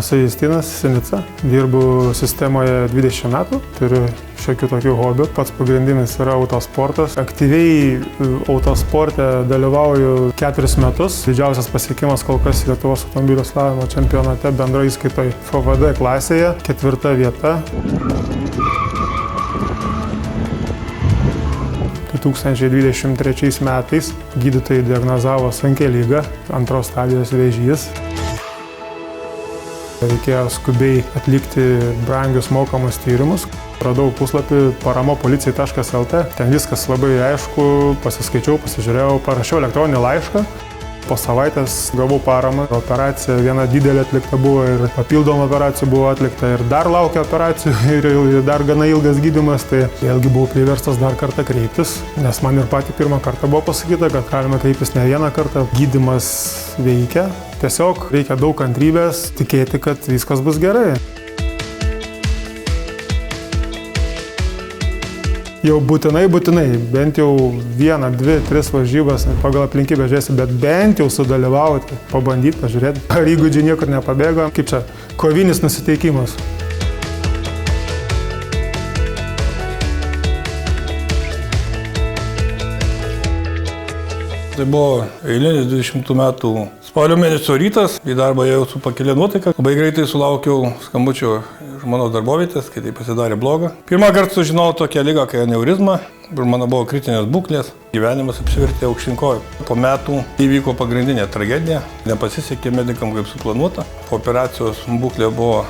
Esu Justinas Sinica, dirbu sistemoje 20 metų, turiu šiokių tokių hobių. Pats pagrindinis yra autosportas. Aktyviai autosporte dalyvauju 4 metus. Didžiausias pasiekimas kol kas Lietuvos automobilių slavimo čempionate bendrai įskaitoje FVD klasėje, 4. vieta. 2023 metais gydytojai diagnozavo sunkią ligą, 2 stadijos vėžys. Reikėjo skubiai atlikti brangius mokamus tyrimus. Radau puslapį paramopolicijai.lt. Ten viskas labai aišku, pasiskaičiau, pasižiūrėjau, parašiau elektroninį laišką. Po savaitės gavau paramą. Operacija viena didelė atlikta buvo ir papildoma operacija buvo atlikta ir dar laukia operacijų ir dar gana ilgas gydymas. Tai vėlgi buvau priverstas dar kartą kreiptis, nes man ir patį pirmą kartą buvo pasakyta, kad galima kreiptis ne vieną kartą. Gydymas veikia. Tiesiog reikia daug kantrybės, tikėti, kad viskas bus gerai. Jau būtinai, bent jau 1, 2, 3 varžybas, pagal aplinkybę žiūrėsi, bet bent jau sudalyvauti, pabandyti, pažiūrėti, ar įgūdžiai niekur nepabėgo. Kaip čia, kovinis nusiteikimas. Tai buvo eilinis 20 metų spalio mėnesio rytas, į darbą ėjau su pakėlė nuotaika. Labai greitai sulaukiau skambučio iš mano darbovietės, kai tai pasidarė bloga. Pirmą kartą sužinojau tokią ligą, kai aneurizma, ir mano buvo kritinės būklės. Gyvenimas apsivertė aukštyn kojų. Po metų įvyko pagrindinė tragedija, nepasisekė medikam kaip suplanuota. Po operacijos būklė buvo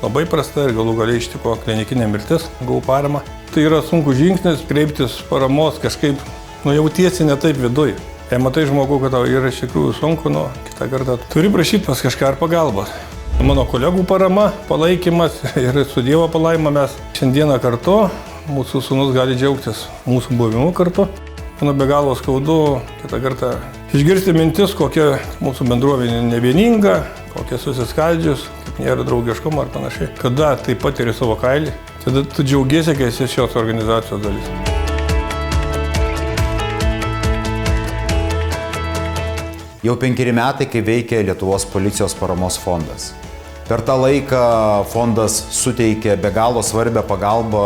labai prasta ir galų galiai ištiko klinikinė mirtis, gavau paramą. Tai yra sunkus žingsnis, kreiptis paramos kažkaip, jautiesi ne taip viduj. Jei matai žmogų, kad tau yra iš tikrųjų sunku, kitą kartą turi prašyti pas kažką ar pagalbos. Mano kolegų parama, palaikymas ir su Dievo palaima mes šiandieną kartu, mūsų sūnus gali džiaugtis mūsų buvimu kartu. Mano be galo skaudu kitą kartą išgirsti mintis, kokia mūsų bendruomenė nevieninga, kokia susiskaldžius, kaip nėra draugiškumo ar panašiai. Kada tai patiri savo kailį, tada tu džiaugiesi, kai esi šios organizacijos dalis. Jau 5 metai, kai veikia Lietuvos policijos paramos fondas. Per tą laiką fondas suteikė be galo svarbią pagalbą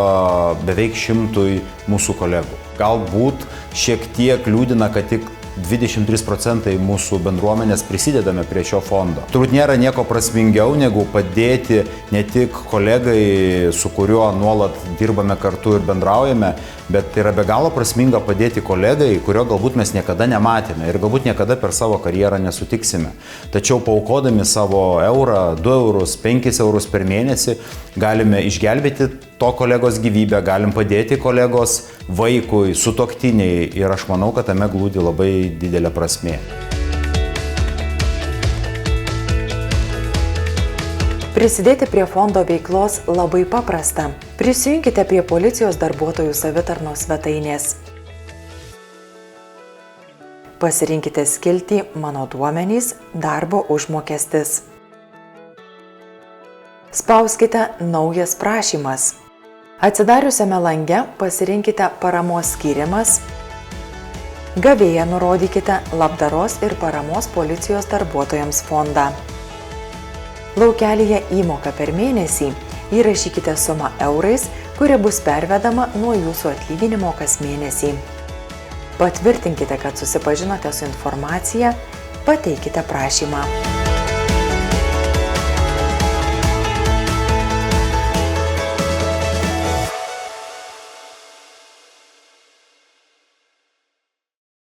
beveik 100 mūsų kolegų. Galbūt šiek tiek liūdina, kad tik 23% mūsų bendruomenės prisidedame prie šio fondo. Turbūt nėra nieko prasmingiau, negu padėti ne tik kolegai, su kuriuo nuolat dirbame kartu ir bendraujame, bet yra be galo prasminga padėti kolegai, kurio galbūt mes niekada nematėme ir galbūt niekada per savo karjerą nesutiksime. Tačiau paaukodami savo eurą, 2 eurus, 5 eurus per mėnesį galime išgelbėti to kolegos gyvybę, galim padėti kolegos vaikui, sutuoktiniai ir aš manau, kad tame glūdi labai didelė prasmė. Prisidėti prie fondo veiklos labai paprasta. Prisijunkite prie policijos darbuotojų savitarnos svetainės. Pasirinkite skiltį Mano duomenys, darbo užmokestis. Spauskite Naujas prašymas. Atsidariusiame lange pasirinkite Paramos skyrimas. Gavėją nurodykite Labdaros ir paramos policijos darbuotojams fondą. Laukelyje Įmoka per mėnesį įrašykite sumą eurais, kuri bus pervedama nuo jūsų atlyginimo kas mėnesį. Patvirtinkite, kad susipažinote su informacija, pateikite prašymą.